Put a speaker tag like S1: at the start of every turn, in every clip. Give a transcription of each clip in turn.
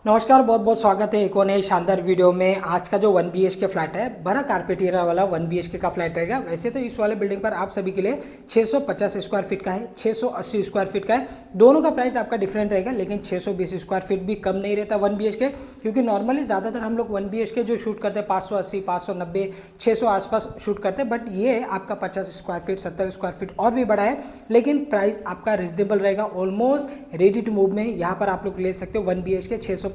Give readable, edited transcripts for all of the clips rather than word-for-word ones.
S1: नमस्कार, बहुत बहुत स्वागत है एक और नए शानदार वीडियो में। आज का जो 1 BHK फ्लैट है, बड़ा कारपेट एरिया वाला 1 BHK का फ्लैट रहेगा। वैसे तो इस वाले बिल्डिंग पर आप सभी के लिए 650 स्क्वायर फीट का है, 680 स्क्वायर फीट का है। दोनों का प्राइस आपका डिफरेंट रहेगा, लेकिन 620 स्क्वायर फीट भी कम नहीं रहता 1 BHK, क्योंकि नॉर्मली ज़्यादातर हम लोग 1 BHK जो शूट करते हैं 580, 590, 600 आसपास शूट करते हैं। बट ये आपका 50 स्क्वायर फीट, 70 स्क्वायर फीट और भी बड़ा है, लेकिन प्राइस आपका रिजनेबल रहेगा। ऑलमोस्ट रेडी टू मूव में यहाँ पर आप लोग ले सकते हो 1 BHK 650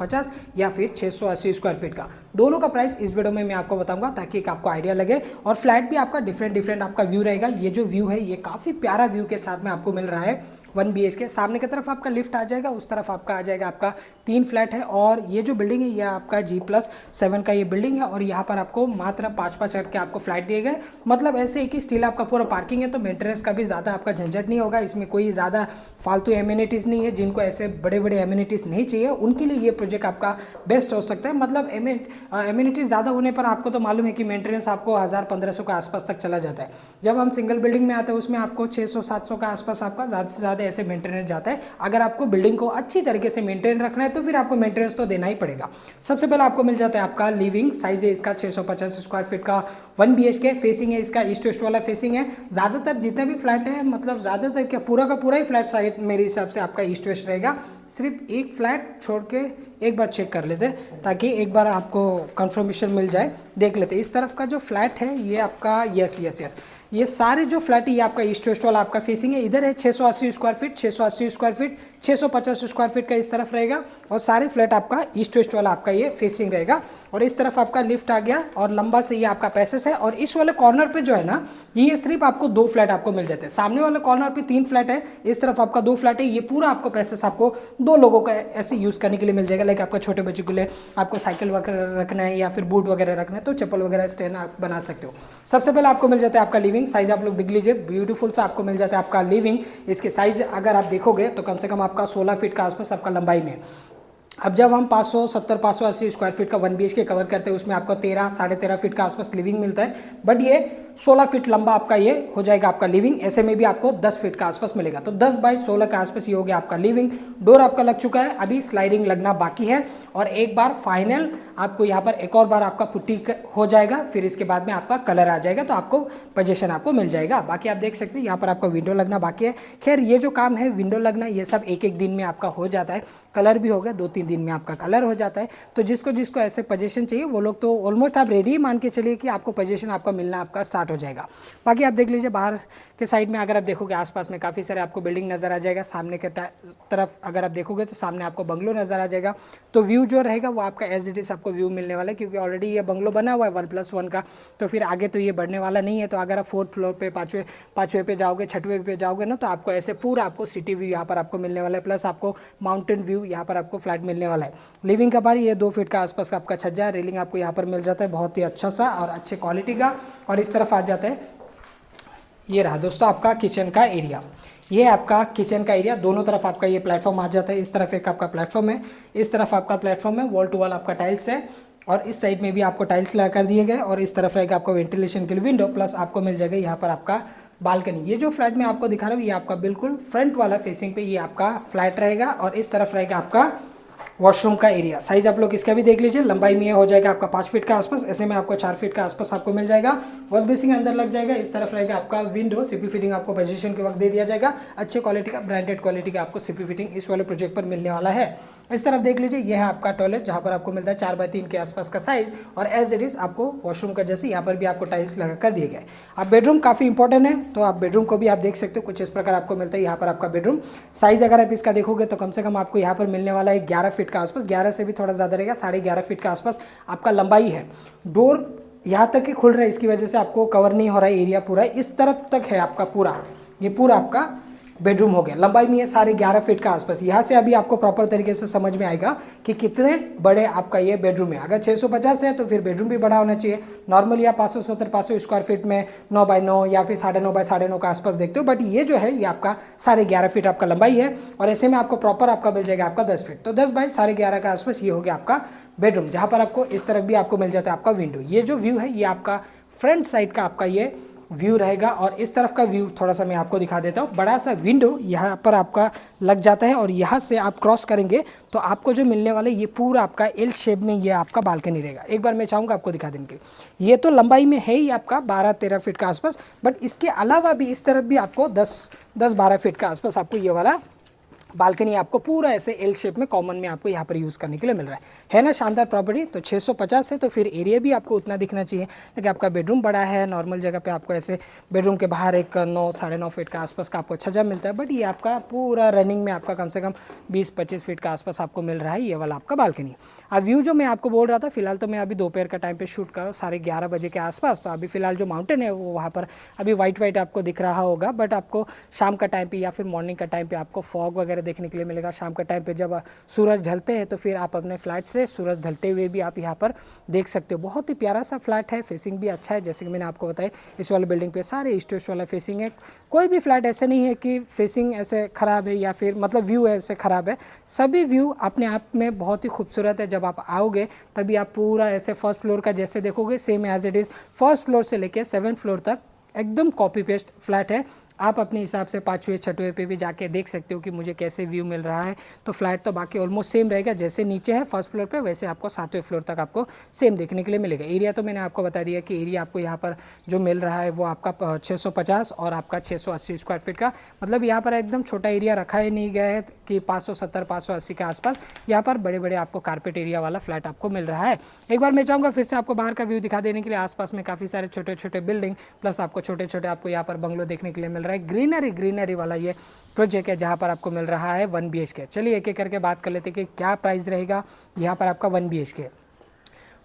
S1: या फिर 680 स्क्वायर फीट का। दोनों का प्राइस इस वीडियो में मैं आपको बताऊंगा, ताकि एक आपको आइडिया लगे। और फ्लैट भी आपका डिफरेंट आपका व्यू रहेगा। ये जो व्यू है, ये काफ़ी प्यारा व्यू के साथ में आपको मिल रहा है 1 BHK। सामने की तरफ आपका लिफ्ट आ जाएगा, उस तरफ आपका आ जाएगा आपका 3 फ्लैट है। और ये जो बिल्डिंग है, ये आपका G+7 का ये बिल्डिंग है। और यहाँ पर आपको मात्र 5-5 करके आपको फ्लैट दिए गए। मतलब ऐसे ही कि स्टिल आपका पूरा पार्किंग है, तो मेंटेनेंस का भी ज़्यादा आपका झंझट नहीं होगा। इसमें कोई ज़्यादा फालतू एम्यूनिटीज़ नहीं है। जिनको ऐसे बड़े बड़े एम्यूनिटीज़ नहीं चाहिए, उनके लिए ये प्रोजेक्ट आपका बेस्ट हो सकता है। मतलब एम्यूनिटीज़ ज़्यादा होने पर आपको तो मालूम है कि मेंटेनेंस आपको 1000-1500 के आसपास तक चला जाता है। जब हम सिंगल बिल्डिंग में आते हैं, उसमें आपको 600-700 के आसपास आपका ज़्यादा से ज़्यादा ऐसे मेंटेनेंस जाता है। अगर आपको बिल्डिंग को अच्छी तरीके से मेंटेन रखना है, तो फिर आपको मेंटेनेंस तो देना ही पड़ेगा। सबसे पहले आपको मिल जाता है आपका लिविंग। साइज है इसका 650 स्क्वायर फीट का 1 BHK। फेसिंग है इसका ईस्ट वेस्ट वाला फेसिंग है। ज़्यादातर जितने भी फ्लैट है, मतलब ज़्यादातर क्या पूरा का पूरा ही फ्लैट साइड मेरे हिसाब से आपका ईस्ट वेस्ट रहेगा। सिर्फ एक फ्लैट छोड़ के एक बार चेक कर लेते, ताकि एक बार आपको कंफर्मेशन मिल जाए। देख लेते इस तरफ का जो फ्लैट है, ये आपका यस ये सारे जो फ्लैट है, ये आपका ईस्ट वेस्ट वाला आपका फेसिंग है। इधर है 680 square feet, 680 square feet, 650 square feet का इस तरफ रहेगा। और सारे फ्लैट आपका ईस्ट वेस्ट वाला आपका ये फेसिंग रहेगा। और इस तरफ आपका लिफ्ट आ गया, और लंबा से ये आपका पैसेज है। और इस वाले कॉर्नर पे जो है ना, ये सिर्फ आपको 2 फ्लैट आपको मिल जाते हैं। सामने वाले कॉर्नर पे 3 फ्लैट है, इस तरफ आपका 2 फ्लैट है। ये पूरा आपको पैसेज आपको 2 लोगों का ऐसे यूज़ करने के लिए मिल जाएगा। लाइक आपका छोटे बच्चों के लिए आपको साइकिल वगैरह रखना है, या फिर बूट वगैरह रखना है, तो चप्पल वगैरह स्टैंड आप बना सकते हो। सबसे पहले आपको मिल जाता है आपका लिविंग। साइज आप लोग देख लीजिए, ब्यूटीफुल सा आपको मिल जाता है आपका लिविंग। इसके साइज अगर आप देखोगे तो कम से कम आपका 16 फीट का आसपास आपका लंबाई में। अब जब हम 570-580 स्क्वायर फीट का 1 BHK कवर करते हैं, उसमें आपको 13-13.5 फीट का आसपास लिविंग मिलता है। बट ये 16 फीट लंबा आपका ये हो जाएगा आपका लिविंग। ऐसे में भी आपको 10 फीट का आसपास मिलेगा, तो 10 बाई 16 के आसपास ये हो गया आपका लिविंग। डोर आपका लग चुका है, अभी स्लाइडिंग लगना बाकी है। और एक बार फाइनल आपको यहाँ पर एक और बार आपका पुट्टी हो जाएगा, फिर इसके बाद में आपका कलर आ जाएगा, तो आपको पोजीशन आपको मिल जाएगा। बाकी आप देख सकते हैं यहाँ पर आपका विंडो लगना बाकी है। खैर, ये जो काम है विंडो लगना, ये सब एक दिन में आपका हो जाता है। कलर भी होगा 2-3 दिन में आपका कलर हो जाता है। तो जिसको ऐसे पोजीशन चाहिए, वो लोग तो ऑलमोस्ट आप रेडी ही मान के चलिए कि आपको पोजीशन आपका मिलना आपका स्टार्ट हो जाएगा। बाकी आप देख लीजिए, बाहर के साइड में अगर आप देखोगे, आसपास में काफ़ी सारे आपको बिल्डिंग नज़र आ जाएगा। सामने के तरफ अगर आप देखोगे तो सामने आपको बंगलो नज़र आ जाएगा। तो व्यू जो रहेगा वो आपका एज इट इज़ आपको व्यू मिलने वाला है, क्योंकि ऑलरेडी ये बंगलो बना हुआ है 1+1 का। तो फिर आगे तो ये बढ़ने वाला नहीं है। तो अगर आप 4th फ्लोर पे, पाँचवें पे जाओगे, 6वें पे जाओगे ना, तो आपको ऐसे पूरा आपको सिटी व्यू यहाँ पर आपको मिलने वाला है। प्लस आपको माउंटेन व्यू यहाँ पर आपको फ्लैट मिलने वाला है। लिविंग का बारी ये 2 फीट का आसपास का आपका छज्जा, रेलिंग आपको यहाँ पर मिल जाता है, बहुत ही अच्छा सा और अच्छे क्वालिटी का। और इस तरफ आ जाता है, ये रहा दोस्तों आपका किचन का एरिया। ये आपका किचन का एरिया, दोनों तरफ आपका ये प्लेटफॉर्म आ जाता है। इस तरफ एक आपका प्लेटफॉर्म है, इस तरफ आपका प्लेटफॉर्म है, वॉल टू वॉल आपका टाइल्स है। और इस साइड में भी आपको टाइल्स लगा कर दिए गए। और इस तरफ रहेगा आपको वेंटिलेशन के लिए विंडो, प्लस आपको मिल जाएगा यहाँ पर आपका बालकनी। ये जो फ्लैट में आपको दिखा रहा हूँ, ये आपका बिल्कुल फ्रंट वाला फेसिंग पे ये आपका फ्लैट रहेगा। और इस तरफ रहेगा आपका वॉशरूम का एरिया। साइज आप लोग इसका भी देख लीजिए, लंबाई में हो जाएगा आपका 5 फीट का आसपास, ऐसे में आपको 4 फीट का आसपास आपको मिल जाएगा। वॉश बेसिंग अंदर लग जाएगा। इस तरफ रहेगा आपका विंडो, सीपी फिटिंग आपको पोजीशन के वक्त दे दिया जाएगा। अच्छे क्वालिटी का, ब्रांडेड क्वालिटी का आपको सीपी फिटिंग इस वाले प्रोजेक्ट पर मिलने वाला है। इस तरफ देख लीजिए, यह है आपका टॉयलेट, जहाँ पर आपको मिलता है 4x3 के आसपास का साइज। और एज इट इज आपको वॉशरूम का जैसे यहाँ पर भी आपको टाइल्स लगा कर दिए गए। अब बेडरूम काफ़ी इंपॉर्टेंट है, तो आप बेडरूम को भी आप देख सकते हो, कुछ इस प्रकार आपको मिलता है यहाँ पर आपका बेडरूम। साइज अगर आप इसका देखोगे तो कम से कम आपको यहाँ पर मिलने वाला है 11 फीट का आसपास, 11 से भी थोड़ा ज़्यादा रहेगा, 11.5 फीट का आसपास आपका लंबाई है। डोर यहाँ तक ही खुल रहा है, इसकी वजह से आपको कवर नहीं हो रहा है एरिया पूरा। इस तरफ तक है आपका पूरा, ये पूरा आपका बेडरूम हो गया। लंबाई में ये 11.5 फीट का आसपास। यहाँ से अभी आपको प्रॉपर तरीके से समझ में आएगा कि कितने बड़े आपका ये बेडरूम है। अगर 650 है तो फिर बेडरूम भी बड़ा होना चाहिए। नॉर्मली आप 570-500 स्क्वायर फीट में 9x9 या फिर 9.5x9 के आसपास देखते हो। बट ये जो है, ये आपका 11.5 फीट आपका लंबाई है। और ऐसे में आपको प्रॉपर आपका मिल जाएगा आपका 10 फीट। तो 10 बाई 11.5 के आसपास ये हो गया आपका बेडरूम, जहाँ पर आपको इस तरफ भी आपको मिल जाता है आपका विंडो। ये जो व्यू है, ये आपका फ्रंट साइड का आपका ये व्यू रहेगा। और इस तरफ का व्यू थोड़ा सा मैं आपको दिखा देता हूँ। बड़ा सा विंडो यहाँ पर आपका लग जाता है और यहाँ से आप क्रॉस करेंगे तो आपको जो मिलने वाला ये पूरा आपका एल शेप में ये आपका बालकनी रहेगा। एक बार मैं चाहूँगा आपको दिखा देने के लिए। ये तो लंबाई में है ही आपका 12-13 फीट का आसपास, बट इसके अलावा भी इस तरफ भी आपको 10-12 फीट का आसपास आपको ये वाला बालकनी आपको पूरा ऐसे एल शेप में कॉमन में आपको यहाँ पर यूज़ करने के लिए मिल रहा है ना शानदार प्रॉपर्टी। तो 650 है तो फिर एरिया भी आपको उतना दिखना चाहिए, लेकिन आपका बेडरूम बड़ा है। नॉर्मल जगह पे आपको ऐसे बेडरूम के बाहर एक 9-9.5 फीट का आसपास का आपको छज्जा मिलता है, बट ये आपका पूरा रनिंग में आपका कम से कम 20-25 फीट का आसपास आपको मिल रहा है ये वाला आपका बालकनी। अब व्यू जो मैं आपको बोल रहा था, फिलहाल तो मैं अभी दोपहर का टाइम पर शूट कर रहा हूँ 11:30 बजे के आसपास। तो अभी फिलहाल जो माउंटेन है वो वहाँ पर अभी वाइट आपको दिख रहा होगा, बट आपको शाम का टाइम पर या फिर मॉर्निंग का टाइम पर आपको फॉग वगैरह देखने के लिए मिलेगा। शाम का टाइम पे जब सूरज ढलते हैं तो फिर आप अपने फ्लैट से सूरज ढलते हुए भी आप यहाँ पर देख सकते हो। बहुत ही प्यारा सा फ्लैट है, फेसिंग भी अच्छा है। जैसे कि मैंने आपको बताया इस वाले बिल्डिंग पे सारे ईस्ट वेस्ट वाला फेसिंग है। कोई भी फ्लैट ऐसे नहीं है कि फेसिंग ऐसे ख़राब है या फिर मतलब व्यू ऐसे ख़राब है। सभी व्यू अपने आप में बहुत ही खूबसूरत है। जब आप आओगे तभी आप पूरा ऐसे फर्स्ट फ्लोर का जैसे देखोगे same as it is first floor से लेकर 7th फ्लोर तक एकदम कॉपी पेस्ट फ्लैट है। आप अपने हिसाब से 5वें 6वें पे भी जाके देख सकते हो कि मुझे कैसे व्यू मिल रहा है। तो फ्लैट तो बाकी ऑलमोस्ट सेम रहेगा, जैसे नीचे है फर्स्ट फ्लोर पे वैसे आपको 7वें फ्लोर तक आपको सेम देखने के लिए मिलेगा। एरिया तो मैंने आपको बता दिया कि एरिया आपको यहाँ पर जो मिल रहा है वो आपका 650 और आपका 680 स्क्वायर फीट का, मतलब यहाँ पर एकदम छोटा एरिया रखा ही नहीं गया है कि 570-580 के आसपास। यहाँ पर बड़े बड़े आपको कारपेट एरिया वाला फ्लैट आपको मिल रहा है। एक बार मैं चाहूँगा फिर से आपको बाहर का व्यू दिखा देने के लिए। आसपास में काफ़ी सारे छोटे छोटे बिल्डिंग प्लस आपको छोटे छोटे आपको यहाँ पर बंगलो देखने के लिए मिल रहा है। ग्रीनरी वाला ये प्रोजेक्ट है जहाँ पर आपको मिल रहा है 1 BHK। चलिए एक एक करके बात कर लेते हैं कि क्या प्राइस रहेगा यहाँ पर आपका 1 BHK।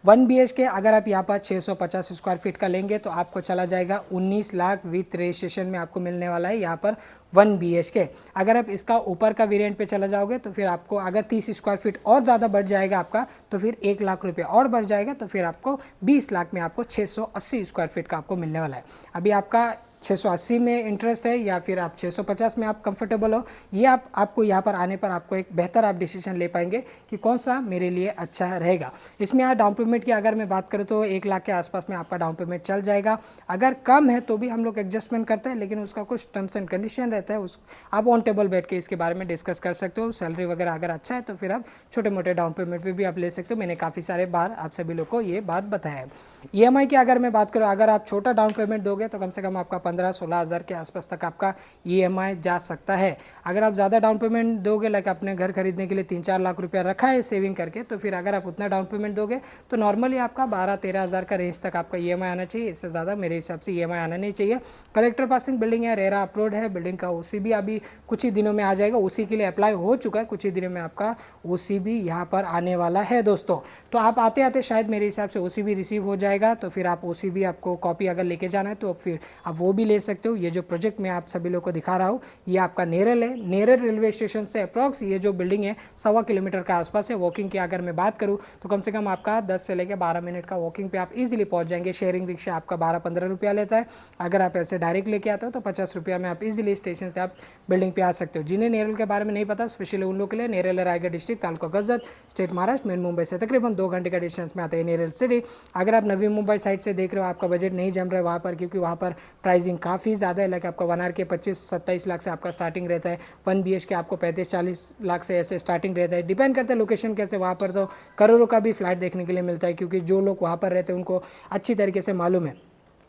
S1: 1 BHK अगर आप यहाँ पर 650 स्क्वायर फीट का लेंगे तो आपको चला जाएगा 19 लाख विथ रजिस्ट्रेशन में आपको मिलने वाला है यहाँ पर 1 BHK। अगर आप इसका ऊपर का वेरिएंट पे चला जाओगे तो फिर आपको अगर 30 स्क्वायर फीट और ज़्यादा बढ़ जाएगा आपका तो फिर 1 लाख रुपये और बढ़ जाएगा, तो फिर आपको 20 लाख में आपको 680 स्क्वायर फीट का आपको मिलने वाला है। अभी आपका 680 में इंटरेस्ट है या फिर आप 650 में आप कंफर्टेबल हो, ये आपको यहाँ पर आने पर आपको एक बेहतर आप डिसीजन ले पाएंगे कि कौन सा मेरे लिए अच्छा रहेगा। इसमें यहाँ डाउन पेमेंट की अगर मैं बात करूँ तो 1 लाख के आसपास में आपका डाउन पेमेंट चल जाएगा। अगर कम है तो भी हम लोग एडजस्टमेंट करते हैं, लेकिन उसका कुछ टर्म्स एंड कंडीशन रहता है, उस आप ऑन टेबल बैठ के इसके बारे में डिस्कस कर सकते हो। सैलरी वगैरह अगर अच्छा है तो फिर आप छोटे मोटे डाउन पेमेंट पे भी आप ले सकते हो। मैंने काफ़ी सारे बार आप सभी लोग को ये बात बताया है। EMI की अगर मैं बात करूँ, अगर आप छोटा डाउन पेमेंट दोगे तो कम से कम आपका 15-16 हज़ार के आसपास तक आपका EMI जा सकता है। अगर आप ज़्यादा डाउन पेमेंट दोगे, लाइक अपने घर खरीदने के लिए 3-4 लाख रुपया रखा है सेविंग करके, तो फिर अगर आप उतना डाउन पेमेंट दोगे तो नॉर्मली आपका 12-13 हज़ार का रेंज तक आपका EMI आना चाहिए। इससे ज़्यादा मेरे हिसाब से EMI आना नहीं चाहिए। कलेक्टर पासिंग बिल्डिंग है, रेरा अपलोड है, बिल्डिंग का OC भी अभी कुछ ही दिनों में आ जाएगा। OC के लिए अप्लाई हो चुका है, कुछ ही दिनों में आपका OC भी यहाँ पर आने वाला है दोस्तों। तो आप आते आते शायद मेरे हिसाब से OC भी रिसीव हो जाएगा, तो फिर आप OC भी आपको कॉपी अगर लेके जाना है तो फिर आप वो भी ले सकते हो। ये जो प्रोजेक्ट मैं आप सभी लोग को दिखा रहा हूँ ये आपका नेरल है। नेरल रेलवे स्टेशन से अप्रॉक्स ये जो बिल्डिंग है 1.25 किलोमीटर के आसपास है। वॉकिंग की अगर मैं बात करूँ तो कम से कम आपका 10 से लेकर 12 मिनट का वॉकिंग पे आप इजीली पहुंच जाएंगे। शेयरिंग रिक्शा आपका 12-15 रुपया लेता है। अगर आप ऐसे डायरेक्ट लेके आते हो तो 50 रुपया में आप इजीली स्टेशन से आप बिल्डिंग पे आ सकते हो। जिन्हें नेरल के बारे में नहीं पता, स्पेशली उन लोग के लिए, Neral Raigarh district, taluka Karjat, state Maharashtra, main Mumbai से तकरीबन 2 घंटे का डिस्टेंस में आता है नेरल सिटी। अगर आप नवी मुंबई साइड से देख रहे हो, आपका बजट नहीं जम रहा है वहाँ पर, क्योंकि वहाँ पर प्राइसिंग काफ़ी ज़्यादा है। लाइक आपका 1 आवर के 25-27 लाख से आपका स्टार्टिंग रहता है। 1 BHK आपको 35-40 लाख से ऐसे स्टार्टिंग रहता है। डिपेंड करता है लोकेशन कैसे। वहाँ पर तो करोड़ों का भी फ्लैट देखने के लिए मिलता है, क्योंकि जो लोग वहाँ पर रहते हैं उनको अच्छी तरीके से मालूम है।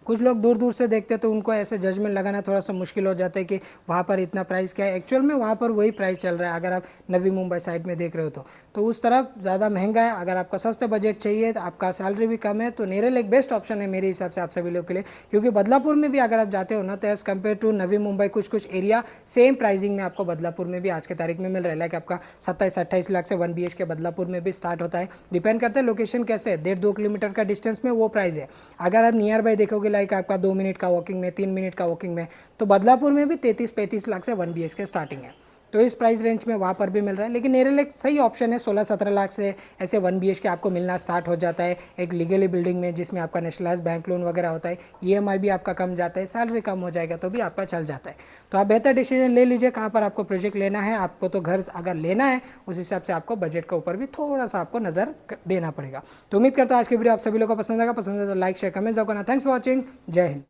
S1: कुछ लोग दूर दूर से देखते हैं तो उनको ऐसे जजमेंट लगाना थोड़ा सा मुश्किल हो जाता है कि वहाँ पर इतना प्राइस क्या है। एक्चुअल में वहाँ पर वही प्राइस चल रहा है अगर आप नवी मुंबई साइड में देख रहे हो तो उस तरफ ज़्यादा महंगा है। अगर आपका सस्ते बजट चाहिए तो आपका सैलरी भी कम है तो नेरल एक बेस्ट ऑप्शन है मेरे हिसाब से आप सभी लोग के लिए। क्योंकि बदलापुर में भी अगर आप जाते हो ना तो as compare to Navi Mumbai कुछ एरिया सेम प्राइसिंग में आपको बदलापुर में भी आज के तारीख में मिल रहा है। लाइक आपका 27-28 लाख से 1 BHK बदलापुर में भी स्टार्ट होता है। डिपेंड करता है लोकेशन कैसे है। 1.5-2 किलोमीटर का डिस्टेंस में वो प्राइस है। अगर आप नियर बाई देखोगे, लाइक आपका 2 मिनट का वॉकिंग में, 3 मिनट का वॉकिंग में, तो बदलापुर में भी 33-35 लाख से 1 BHK स्टार्टिंग है। तो इस प्राइस रेंज में वहाँ पर भी मिल रहा है। लेकिन नेरल एक सही ऑप्शन है। 16-17 लाख से ऐसे 1 BHK आपको मिलना स्टार्ट हो जाता है एक लीगली बिल्डिंग में, जिसमें आपका नेशनलाइज बैंक लोन वगैरह होता है। EMI भी आपका कम जाता है, सैलरी कम हो जाएगा तो भी आपका चल जाता है। तो आप बेहतर डिसीजन ले लीजिए कहाँ पर आपको प्रोजेक्ट लेना है। आपको तो घर अगर लेना है उस हिसाब से आपको बजट के ऊपर भी थोड़ा सा आपको नज़र देना पड़ेगा। तो उम्मीद करता हूँ आज की वीडियो आप सभी लोगों को पसंद आएगा। पसंद है तो लाइक शेयर कमेंट जरूर करना। Thanks for watching. जय हिंद।